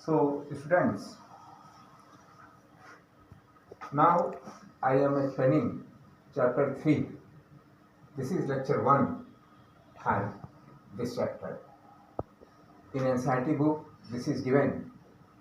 So, students, now I am explaining chapter 3. This is lecture 1, type this chapter. In NCERT book, this is given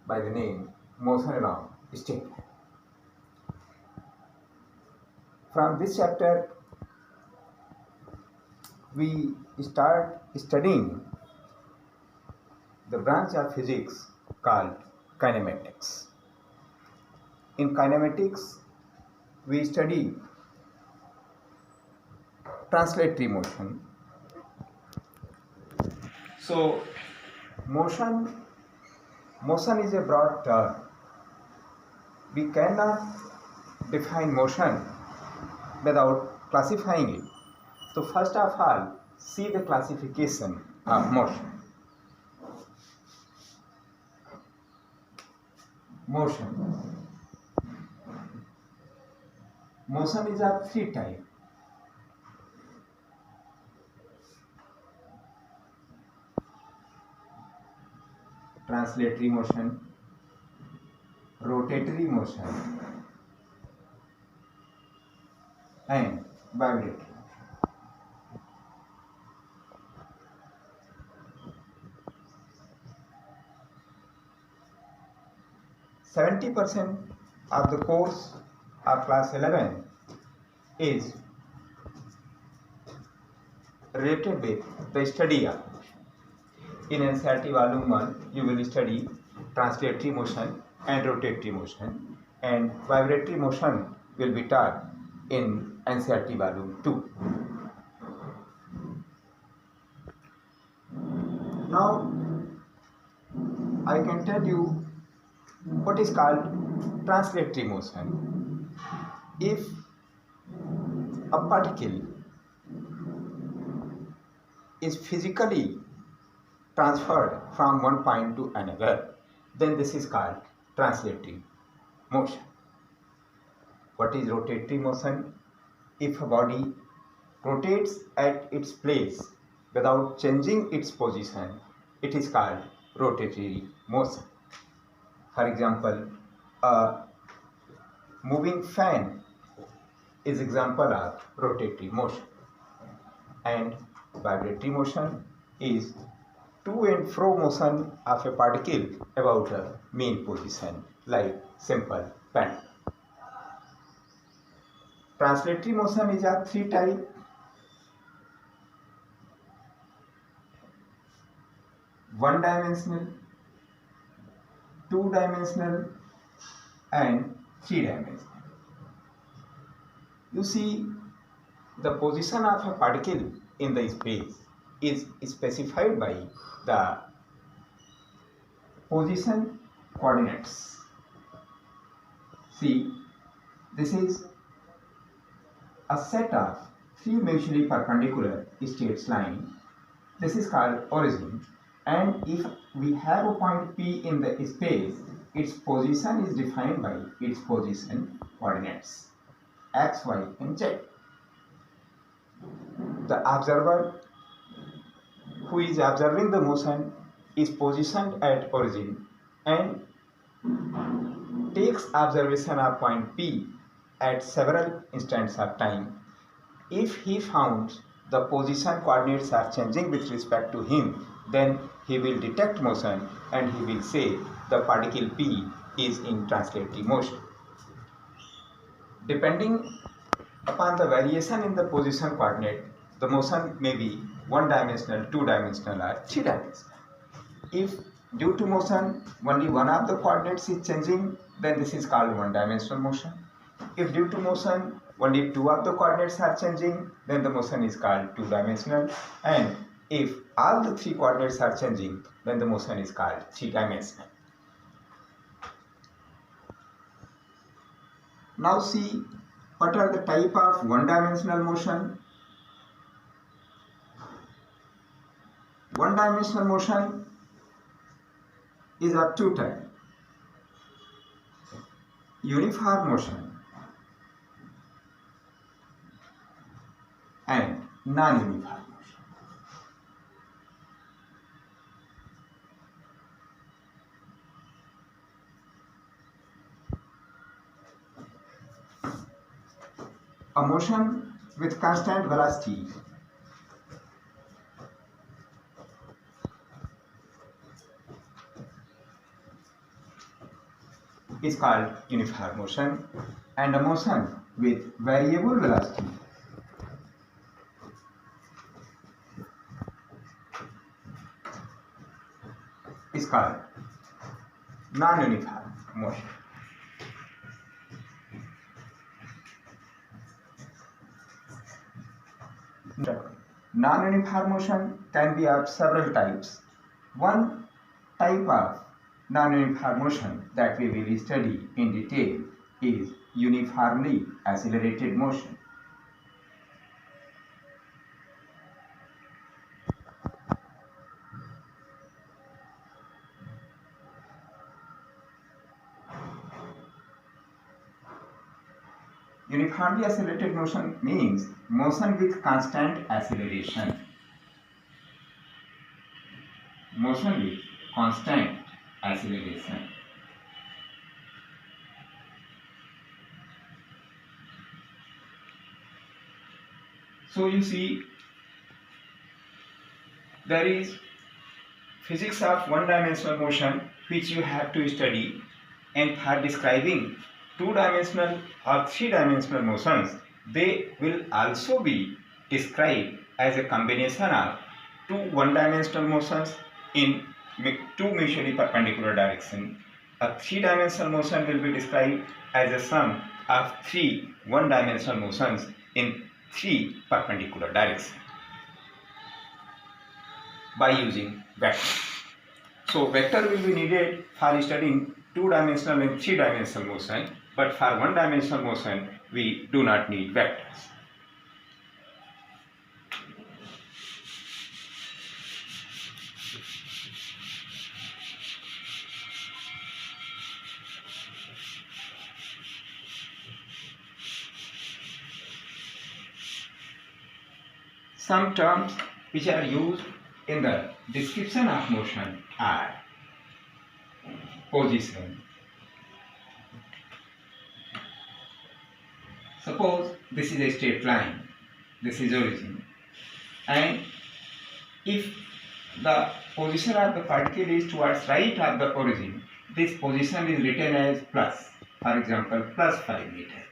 by the name Motion Along State. From this chapter, we start studying the branch of physics called kinematics. In kinematics, we study translatory motion. So, motion is a broad term. We cannot define motion without classifying it. So, first of all, see the classification of motion. Motion is of three types. Translatory motion, rotatory motion, and vibratory motion. 70% of the course of class 11 is related with the study of motion. In NCERT volume 1, you will study translatory motion and rotatory motion, and vibratory motion will be taught in NCERT volume 2. Now, I can tell you what is called translatory motion. If a particle is physically transferred from one point to another, then this is called translatory motion. What is rotatory motion? If a body rotates at its place without changing its position, it is called rotatory motion. For example, a moving fan is example of rotatory motion, and vibratory motion is to and fro motion of a particle about a mean position, like simple pendulum. Translatory motion is of three types. One-dimensional, two-dimensional, and three-dimensional. You see, the position of a particle in the space is specified by the position coordinates. See, this is a set of three mutually perpendicular straight lines. This is called origin, and if we have a point P in the space, its position is defined by its position coordinates x, y, and z. The observer who is observing the motion is positioned at origin and takes observation of point P at several instants of time. If he found the position coordinates are changing with respect to him, then he will detect motion and he will say the particle P is in translatory motion. Depending upon the variation in the position coordinate, the motion may be one-dimensional, two-dimensional, or three-dimensional. If due to motion only one of the coordinates is changing, then this is called one-dimensional motion. If due to motion only two of the coordinates are changing, then the motion is called two-dimensional. And if all the three coordinates are changing, then the motion is called three-dimensional. Now see, what are the type of one-dimensional motion? One-dimensional motion is of two types: uniform motion and non-uniform motion. A motion with constant velocity is called uniform motion, and a motion with variable velocity is called non-uniform motion. Non-uniform motion can be of several types. One type of non-uniform motion that we will study in detail is uniformly accelerated motion. Uniformly accelerated motion means motion with constant acceleration. Motion with constant acceleration. So you see, there is physics of one-dimensional motion which you have to study, and for describing two-dimensional or three-dimensional motions, they will also be described as a combination of two one-dimensional motions in two mutually perpendicular directions. A three-dimensional motion will be described as a sum of three one-dimensional motions in three perpendicular directions by using vector. So vector will be needed for studying two-dimensional and three-dimensional motion, but for one-dimensional motion we do not need vectors. Some terms which are used in the description of motion are position. Suppose this is a straight line, this is origin, and if the position of the particle is towards right of the origin, this position is written as plus, for example plus 5 meter.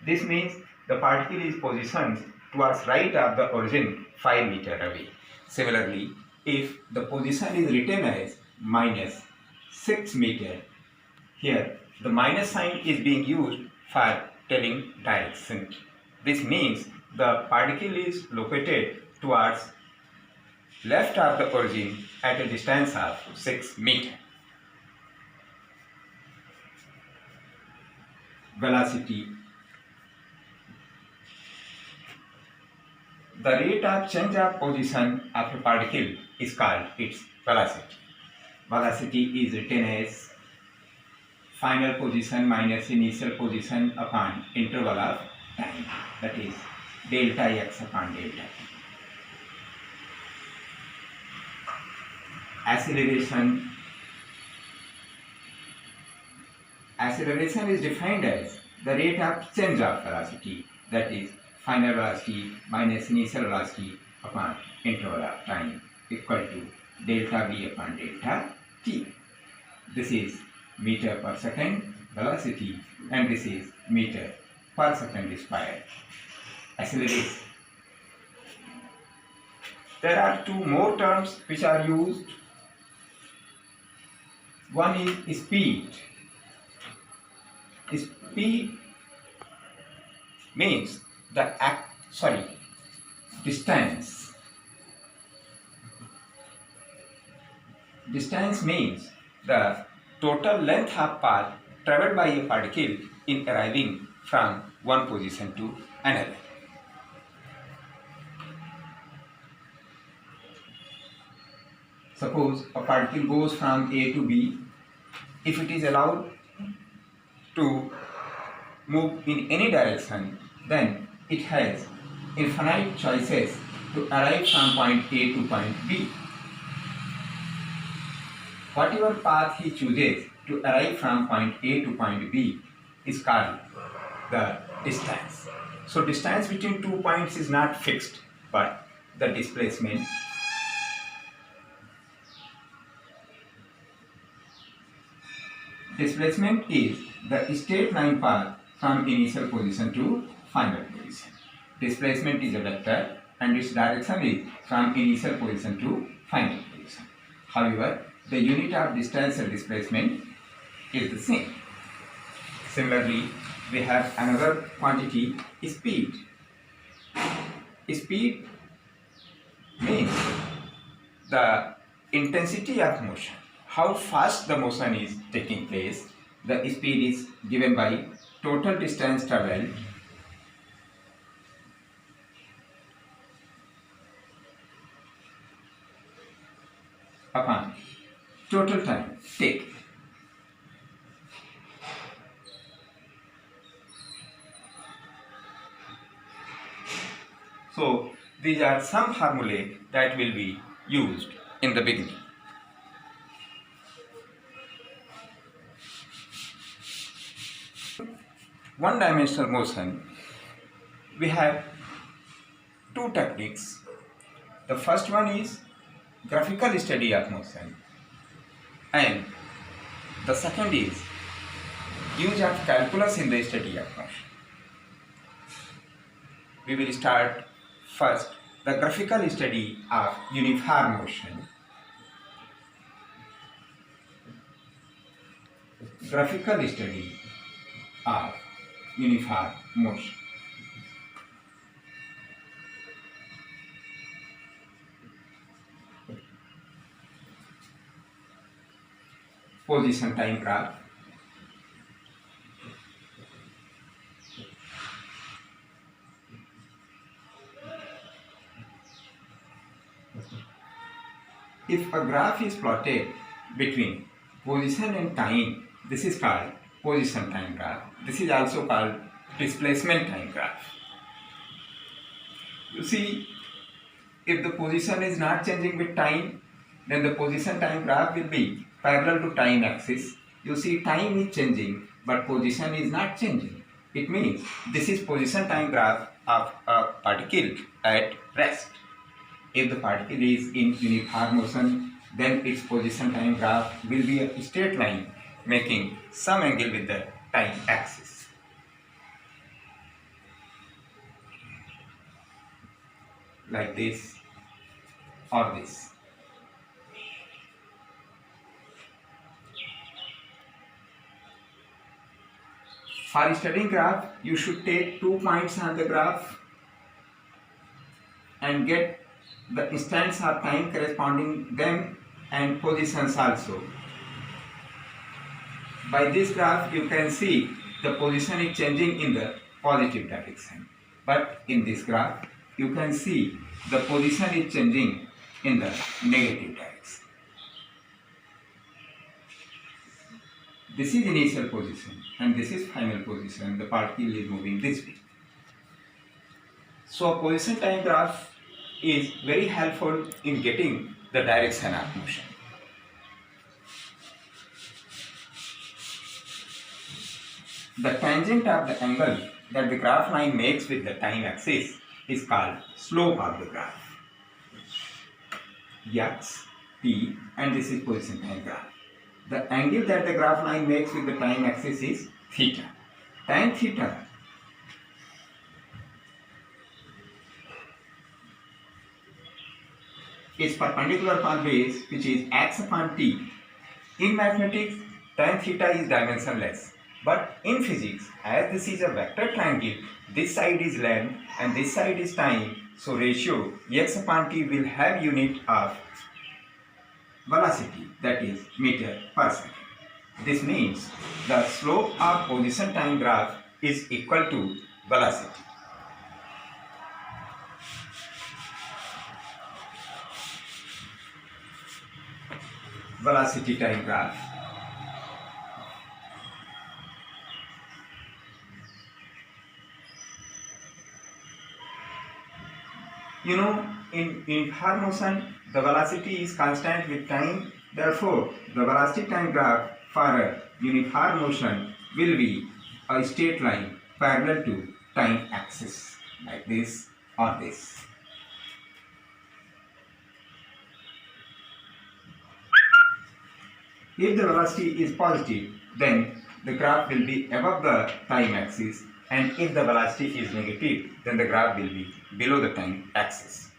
This means the particle is positioned towards right of the origin 5 meter away. Similarly, if the position is written as minus 6 meter, here the minus sign is being used for telling direction. This means the particle is located towards left of the origin at a distance of 6 meter. Velocity. The rate of change of position of a particle is called its velocity. Velocity is written as final position minus initial position upon interval of time, that is delta x upon delta t. Acceleration. Acceleration is defined as the rate of change of velocity, that is final velocity minus initial velocity upon interval of time, equal to delta v upon delta t. This is meter per second velocity, and this is meter per second square acceleration. There are two more terms which are used. One is speed. Speed means the distance. Distance means the total length of path traveled by a particle in arriving from one position to another. Suppose a particle goes from A to B. If it is allowed to move in any direction, then it has infinite choices to arrive from point A to point B. Whatever path he chooses to arrive from point A to point B is called the distance. So distance between 2 points is not fixed, but the displacement is the straight line path from initial position to final position. Displacement is a vector and its direction is from initial position to final position. However, the unit of distance and displacement is the same. Similarly, we have another quantity, speed. Speed means the intensity of motion, how fast the motion is taking place. The speed is given by total distance traveled upon total time taken. So these are some formulae that will be used in the beginning. One-dimensional motion, we have two techniques. The first one is graphical study of motion, and the second is use of calculus in the study of motion. We will start first the graphical study of uniform motion. Graphical study of uniform motion. Position time graph. If a graph is plotted between position and time, this is called position time graph. This is also called displacement time graph. You see, if the position is not changing with time, then the position time graph will be parallel to time axis. You see, time is changing, but position is not changing. It means this is position time graph of a particle at rest. If the particle is in uniform motion, then its position time graph will be a straight line making some angle with the time axis. Like this or this. For studying graph, you should take 2 points on the graph and get the instants of time corresponding them and positions also. By this graph, you can see the position is changing in the positive direction. But in this graph, you can see the position is changing in the negative direction. This is initial position and this is final position. The particle is moving this way. So a position time graph is very helpful in getting the direction of motion. The tangent of the angle that the graph line makes with the time axis is called slope of the graph. X, T, and this is position time graph. The angle that the graph line makes with the time axis is theta. Tan theta is perpendicular upon base, which is x upon t. In mathematics, tan theta is dimensionless. But in physics, as this is a vector triangle, this side is length and this side is time. So ratio x upon t will have unit of velocity, that is meter per second. This means the slope of position time graph is equal to velocity. Velocity time graph. You know, in uniform motion, the velocity is constant with time. Therefore, the velocity time graph for a uniform motion will be a straight line parallel to time axis, like this or this. If the velocity is positive, then the graph will be above the time axis, and if the velocity is negative, then the graph will be below the time axis.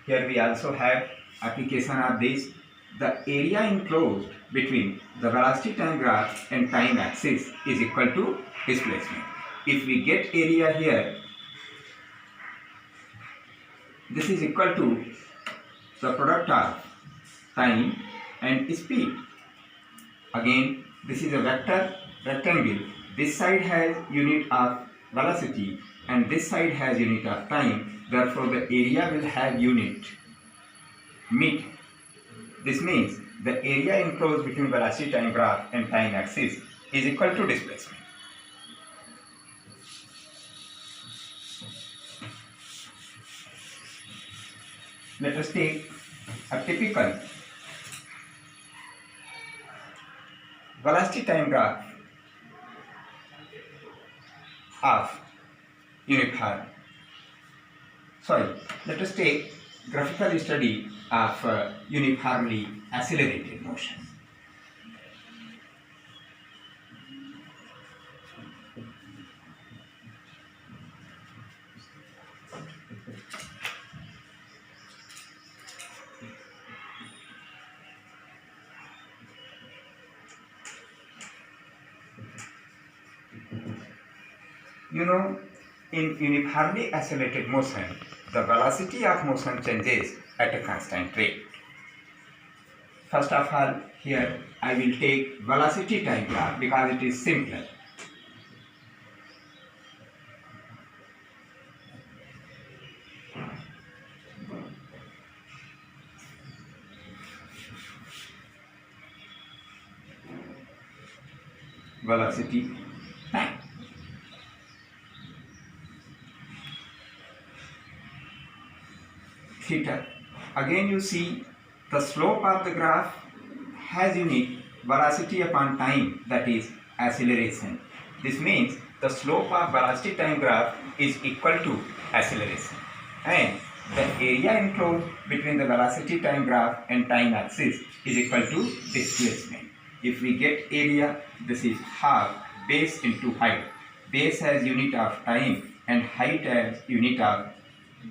Here we also have application of this. The area enclosed between the velocity time graph and time axis is equal to displacement. If we get area here, this is equal to the product of time and speed. Again, this is a rectangle. This side has unit of velocity and this side has unit of time. Therefore, the area will have unit meter. This means the area enclosed between velocity time graph and time axis is equal to displacement. Let us take a typical velocity time graph of uniform. Let us take graphical study of uniformly accelerated motion. In uniformly accelerated motion, the velocity of motion changes at a constant rate. First of all, here I will take velocity time graph because it is simpler. Velocity time. Theta. Again you see the slope of the graph has unit velocity upon time, that is acceleration. This means the slope of velocity time graph is equal to acceleration, and the area enclosed between the velocity time graph and time axis is equal to displacement. If we get area, this is half base into height. Base has unit of time and height has unit of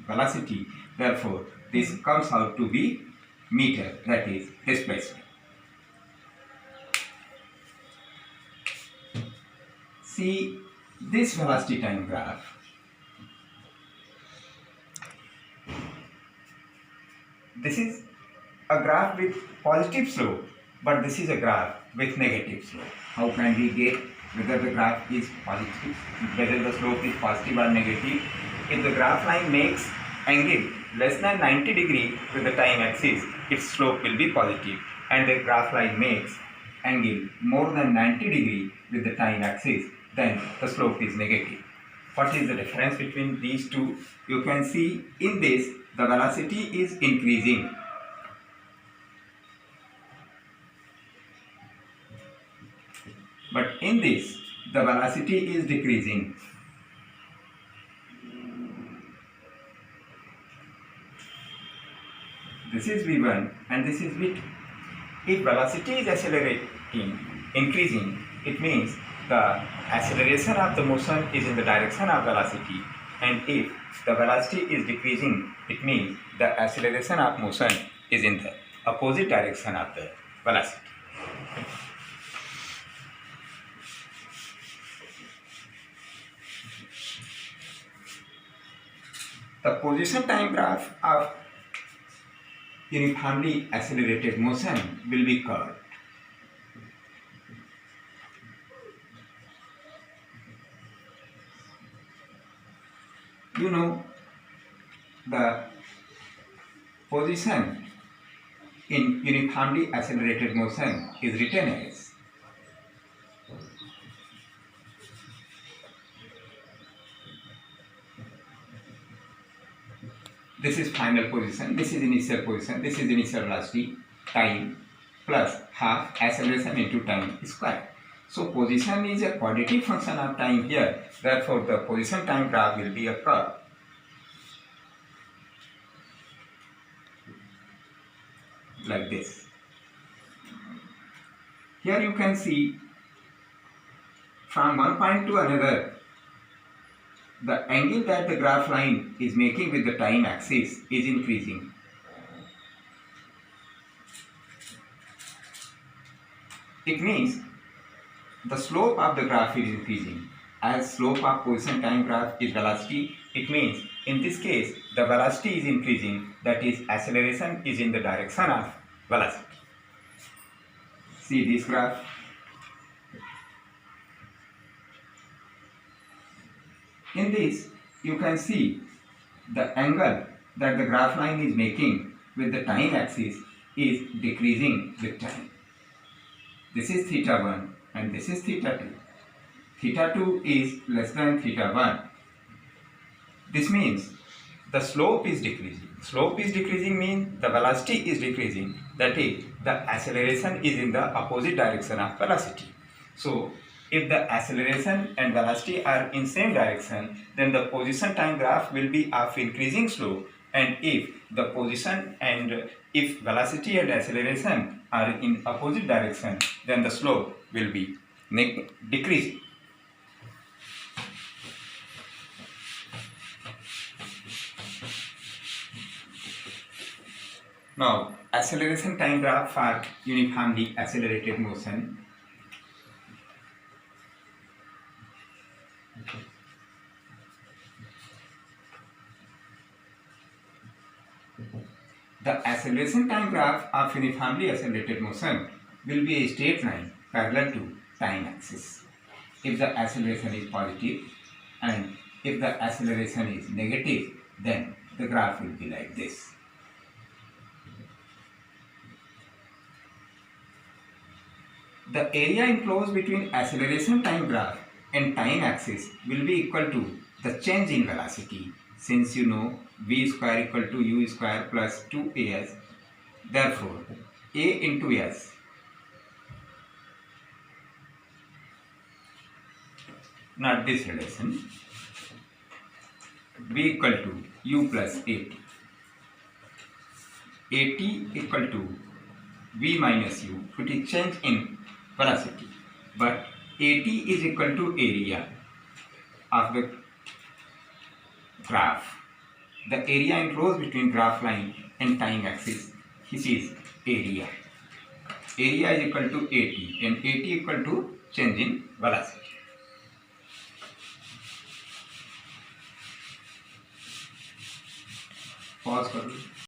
velocity. Therefore, this comes out to be meter, that is displacement. See this velocity time graph. This is a graph with positive slope, but this is a graph with negative slope. How can we get whether the graph is positive, whether the slope is positive or negative? If the graph line makes angle less than 90 degree with the time axis, its slope will be positive, and the graph line makes angle more than 90 degree with the time axis, then the slope is negative. What is the difference between these two? You can see in this the velocity is increasing. But in this the velocity is decreasing. This is V1 and this is V2. If velocity is increasing, it means the acceleration of the motion is in the direction of velocity, and if the velocity is decreasing, it means the acceleration of motion is in the opposite direction of the velocity. The position time graph of uniformly accelerated motion will be curved. You know, the position in uniformly accelerated motion is written as this is final position, this is initial position, this is initial velocity, time plus half acceleration into time square. So position is a quadratic function of time here. Therefore, the position time graph will be a curve. Like this. Here you can see from one point to another, the angle that the graph line is making with the time axis is increasing. It means the slope of the graph is increasing. As slope of position time graph is velocity, it means in this case the velocity is increasing, that is acceleration is in the direction of velocity. See this graph. In this you can see the angle that the graph line is making with the time axis is decreasing with time. This is theta 1 and this is theta 2. Theta 2 is less than theta 1. This means the slope is decreasing. Slope is decreasing means the velocity is decreasing. That is, the acceleration is in the opposite direction of velocity. So, if the acceleration and velocity are in same direction, then the position time graph will be of increasing slope. And if the position and if velocity and acceleration are in opposite direction, then the slope will be decreasing. Now, acceleration time graph for uniformly accelerated motion. The acceleration time graph of uniformly accelerated motion will be a straight line parallel to time axis. If the acceleration is positive and if the acceleration is negative, then the graph will be like this. The area enclosed between acceleration time graph and time axis will be equal to the change in velocity, since you know v square equal to u square plus 2as. Therefore, a into s not this relation, v equal to u plus at. At equal to v minus u, which is change in velocity, but at is equal to area of the graph. The area enclosed between graph line and time axis, this is area. Area is equal to at and at equal to change in velocity. Pause for